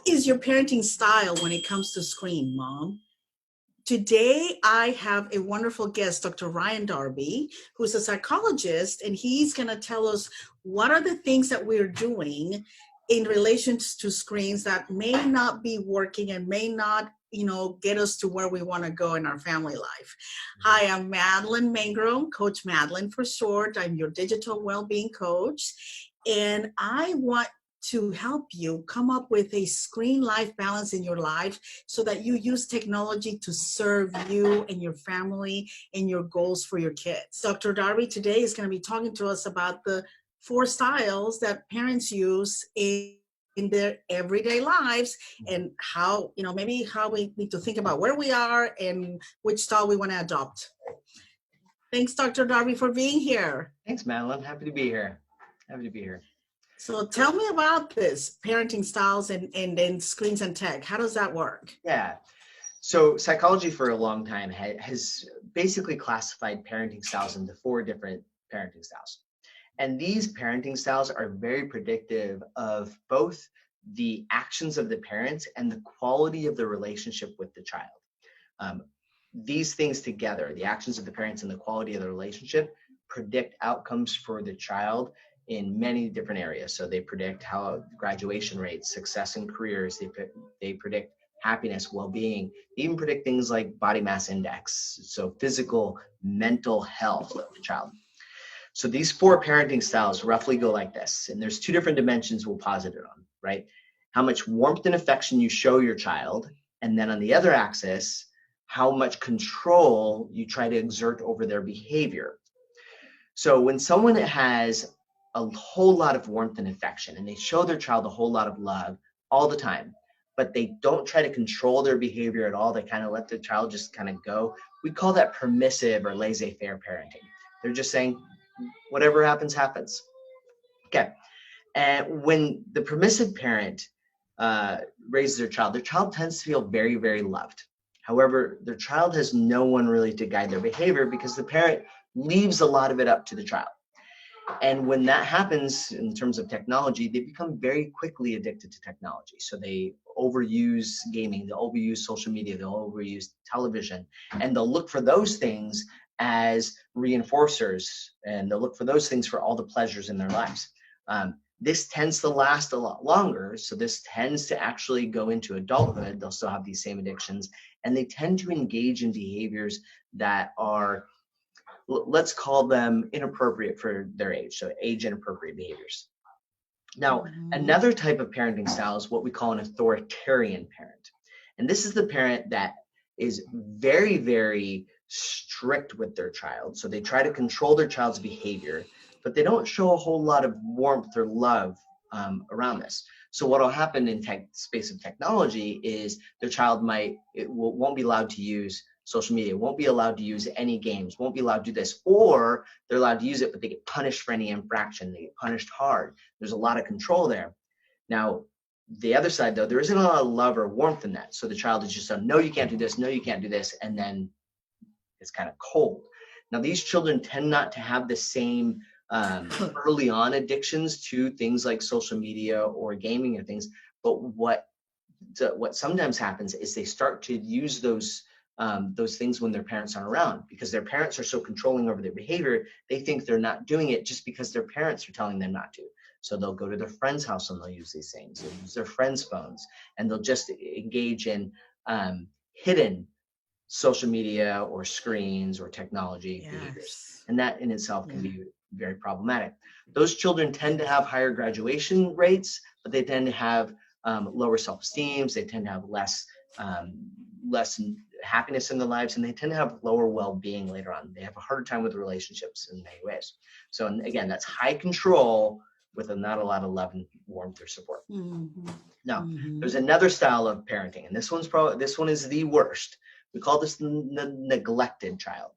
is your parenting style when it comes to screen, Mom? Today, I have a wonderful guest, Dr. Ryan Darby, who's a psychologist, and he's going to tell us what are the things that we're doing in relation to screens that may not be working and may not, get us to where we want to go in our family life. Hi, I'm Madlin Mangro, Coach Madlin for short. I'm your digital well-being coach, and I want to help you come up with a screen life balance in your life so that you use technology to serve you and your family and your goals for your kids. Dr. Darby today is going to be talking to us about the 4 styles that parents use in their everyday lives and how, maybe how we need to think about where we are and which style we want to adopt. Thanks, Dr. Darby, for being here. Thanks, Madeline. Happy to be here. So tell me about this parenting styles and then screens and tech. How does that work? Yeah. So psychology for a long time has basically classified parenting styles into 4 different parenting styles. And these parenting styles are very predictive of both the actions of the parents and the quality of the relationship with the child. These things together, the actions of the parents and the quality of the relationship, predict outcomes for the child in many different areas. So they predict how graduation rates, success in careers, they predict happiness, well-being, they even predict things like body mass index, so physical, mental health of the child. So these 4 parenting styles roughly go like this, and there's 2 different dimensions we'll posit it on, right? How much warmth and affection you show your child, and then on the other axis, how much control you try to exert over their behavior. So when someone has a whole lot of warmth and affection, and they show their child a whole lot of love all the time, but they don't try to control their behavior at all, they kind of let the child just kind of go, we call that permissive or laissez-faire parenting. They're just saying, whatever happens, happens. Okay. And when the permissive parent raises their child tends to feel very, very loved. However, their child has no one really to guide their behavior because the parent leaves a lot of it up to the child. And when that happens in terms of technology, they become very quickly addicted to technology. So they overuse gaming, they'll overuse social media, they'll overuse television, and they'll look for those things as reinforcers, and they'll look for those things for all the pleasures in their lives. This tends to last a lot longer. So this tends to actually go into adulthood. They'll still have these same addictions, and they tend to engage in behaviors that are, let's call them inappropriate for their age. So age inappropriate behaviors. Now, another type of parenting style is what we call an authoritarian parent. And this is the parent that is very, very strict with their child. So they try to control their child's behavior, but they don't show a whole lot of warmth or love around this. So what will happen in space of technology is their child won't be allowed to use social media, won't be allowed to use any games, won't be allowed to do this, or they're allowed to use it, but they get punished for any infraction. They get punished hard. There's a lot of control there. Now, the other side, though, there isn't a lot of love or warmth in that. So the child is just, no, you can't do this, no, you can't do this, and then it's kind of cold. Now, these children tend not to have the same early on addictions to things like social media or gaming or things, but what sometimes happens is they start to use those things when their parents aren't around, because their parents are so controlling over their behavior. They think they're not doing it just because their parents are telling them not to. So they'll go to their friend's house and they'll use these things. They'll use their friends' phones, and they'll just engage in hidden social media or screens or technology behaviors. And that in itself can be very problematic. Those children tend to have higher graduation rates, but they tend to have lower self-esteem. They tend to have less happiness in their lives, and they tend to have lower well-being later on. They have a harder time with relationships in many ways. So, and again, that's high control with not a lot of love and warmth or support. Now, there's another style of parenting, and this one is the worst. We call this the neglected child.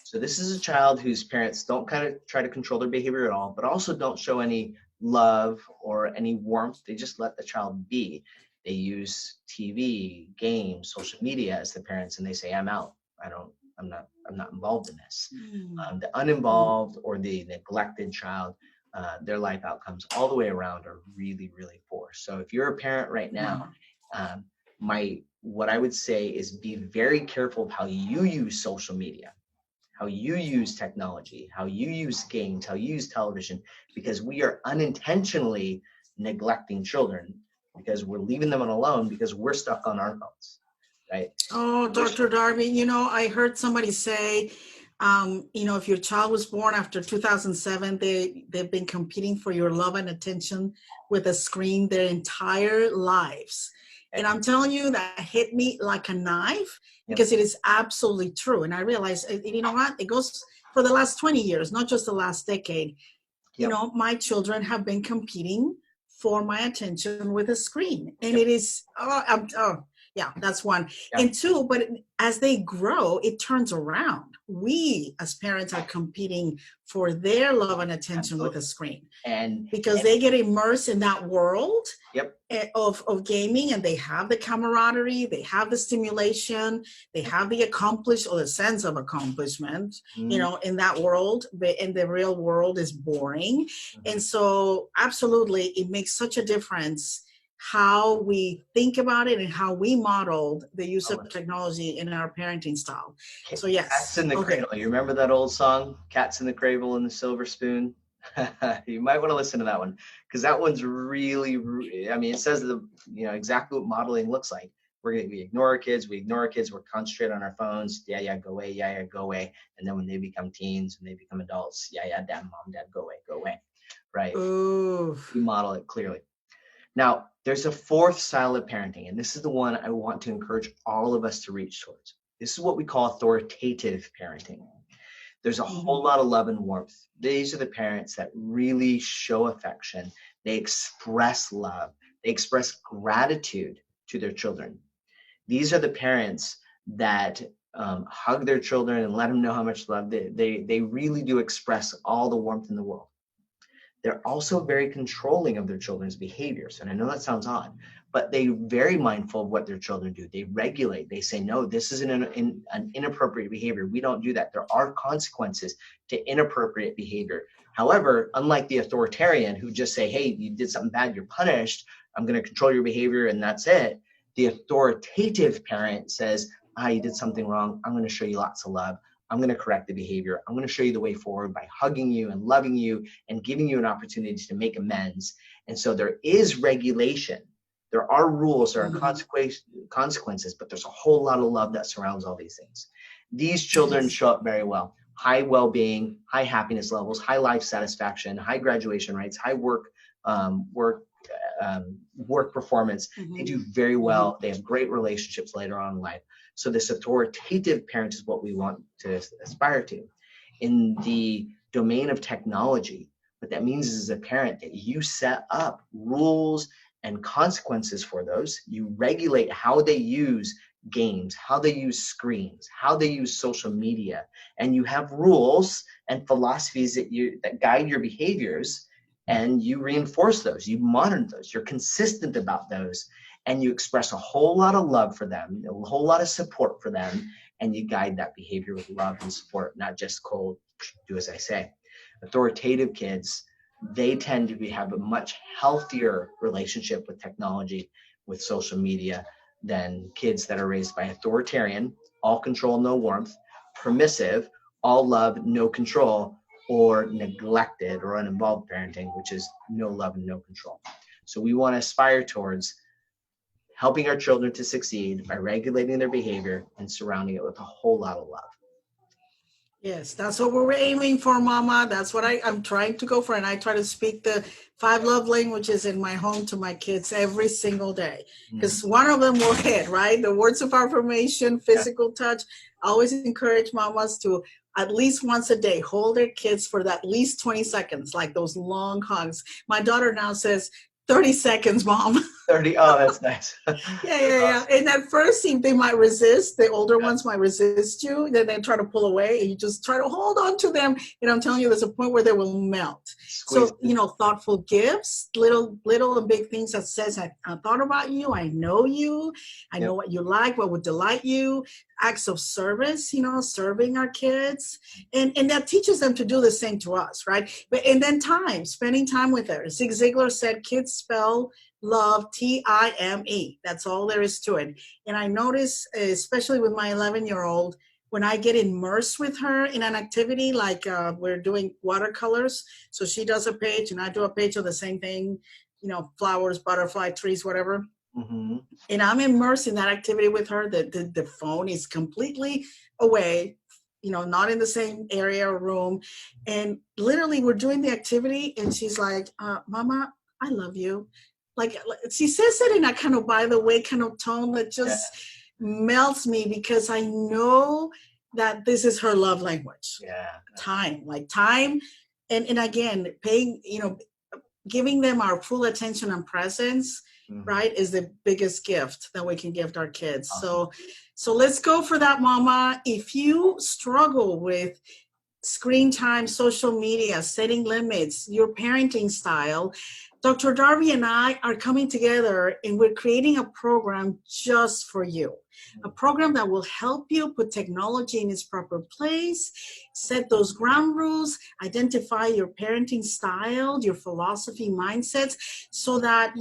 So this is a child whose parents don't kind of try to control their behavior at all, but also don't show any love or any warmth. They just let the child be. They use TV, games, social media as the parents, and they say, I'm out. I'm not involved in this. The uninvolved or the neglected child, their life outcomes all the way around are really, really poor. So if you're a parent right now What I would say is be very careful of how you use social media, how you use technology, how you use games, how you use television, because we are unintentionally neglecting children because we're leaving them alone because we're stuck on our phones, right? Oh, Dr. Darby, I heard somebody say, if your child was born after 2007, they've been competing for your love and attention with a screen their entire lives. And I'm telling you, that hit me like a knife because it is absolutely true. And I realized, you know what? It goes for the last 20 years, not just the last decade. My children have been competing for my attention with a screen. And it is, yeah, that's one. Yeah. And two, but as they grow, it turns around. We as parents are competing for their love and attention with a screen. And because they get immersed in that world of gaming, and they have the camaraderie, they have the stimulation, they have the the sense of accomplishment, in that world. In the real world is boring. And so absolutely, it makes such a difference how we think about it and how we modeled the use of technology in our parenting style. So yes. Cats in the Cradle. You remember that old song, Cats in the Cradle and the Silver Spoon? You might want to listen to that one, because that one's really, it says exactly what modeling looks like. We ignore our kids, we're concentrated on our phones. Yeah, go away, yeah, go away. And then when they become teens and they become adults, yeah, dad, mom, dad, go away. Right? Ooh. We model it clearly. Now, there's a fourth style of parenting, and this is the one I want to encourage all of us to reach towards. This is what we call authoritative parenting. There's a whole lot of love and warmth. These are the parents that really show affection. They express love. They express gratitude to their children. These are the parents that hug their children and let them know how much love they really do express all the warmth in the world. They're also very controlling of their children's behaviors. And I know that sounds odd, but they're very mindful of what their children do. They regulate. They say, no, this is an inappropriate behavior. We don't do that. There are consequences to inappropriate behavior. However, unlike the authoritarian who just say, hey, you did something bad, you're punished, I'm going to control your behavior and that's it. The authoritative parent says, you did something wrong. I'm going to show you lots of love. I'm going to correct the behavior. I'm going to show you the way forward by hugging you and loving you and giving you an opportunity to make amends. And so there is regulation. There are rules, there are consequences, but there's a whole lot of love that surrounds all these things. These children show up very well. High well-being, high happiness levels, high life satisfaction, high graduation rates, high work performance. They do very well. They have great relationships later on in life. So this authoritative parent is what we want to aspire to. In the domain of technology, what that means is, as a parent, that you set up rules and consequences for those. You regulate how they use games, how they use screens, how they use social media, and you have rules and philosophies that guide your behaviors, and you reinforce those, you monitor those, you're consistent about those, and you express a whole lot of love for them, a whole lot of support for them, and you guide that behavior with love and support, not just cold, do as I say. Authoritative kids, they tend to have a much healthier relationship with technology, with social media, than kids that are raised by authoritarian, all control, no warmth, permissive, all love, no control, or neglected or uninvolved parenting, which is no love and no control. So we want to aspire towards helping our children to succeed by regulating their behavior and surrounding it with a whole lot of love. Yes, that's what we're aiming for, Mama. That's what I'm trying to go for. And I try to speak the 5 love languages in my home to my kids every single day, because one of them will hit, right? The words of affirmation, physical touch. I always encourage mamas to at least once a day hold their kids for at least 20 seconds, like those long hugs. My daughter now says, 30 seconds, Mom. 30. Oh, that's nice. Yeah. And at first, they might resist. The older ones might resist you. Then they try to pull away, and you just try to hold on to them. And I'm telling you, there's a point where they will melt. Squeeze. So, thoughtful gifts, little and big things that says, I thought about you. I know you. I know what you like, what would delight you. Acts of service, serving our kids. And that teaches them to do the same to us, right? And then spending time with her. Zig Ziglar said, kids spell love, Time. That's all there is to it. And I notice, especially with my 11-year-old, when I get immersed with her in an activity, like we're doing watercolors, so she does a page and I do a page of the same thing, flowers, butterfly, trees, whatever. Mm-hmm. And I'm immersed in that activity with her. The phone is completely away, not in the same area or room. And literally we're doing the activity and she's like, Mama, I love you. Like she says it in a kind of by the way kind of tone that just melts me, because I know that this is her love language. Time. And again, paying, giving them our full attention and presence, right, is the biggest gift that we can give our kids. Awesome. So let's go for that, Mama. If you struggle with screen time, social media, setting limits, your parenting style, Dr. Darby and I are coming together and we're creating a program just for you. A program that will help you put technology in its proper place, set those ground rules, identify your parenting style, your philosophy, mindsets, so that,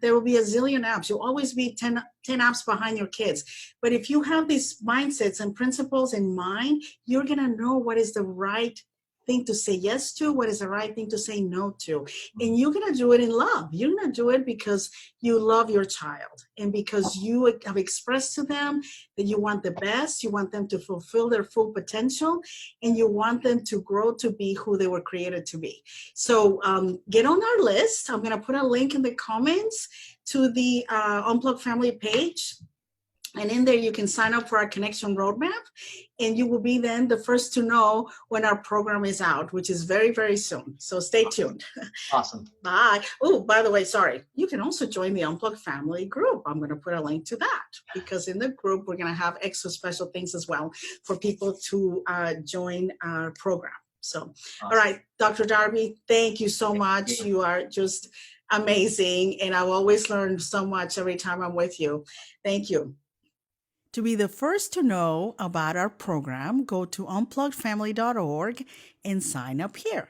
there will be a zillion apps. You'll always be 10 apps behind your kids. But if you have these mindsets and principles in mind, you're going to know what is the right thing to say yes to, what is the right thing to say no to. And you're going to do it in love. You're going to do it because you love your child and because you have expressed to them that you want the best, you want them to fulfill their full potential, and you want them to grow to be who they were created to be. So get on our list. I'm going to put a link in the comments to the Unplugged Family page. And in there, you can sign up for our connection roadmap, and you will be then the first to know when our program is out, which is very, very soon. So stay tuned. Awesome. Bye. Oh, by the way, sorry. You can also join the Unplugged Family group. I'm going to put a link to that, because in the group, we're going to have extra special things as well for people to join our program. So, awesome. All right, Dr. Darby, thank you so much. You are just amazing, and I'll always learn so much every time I'm with you. Thank you. To be the first to know about our program, go to unpluggedfamily.org and sign up here.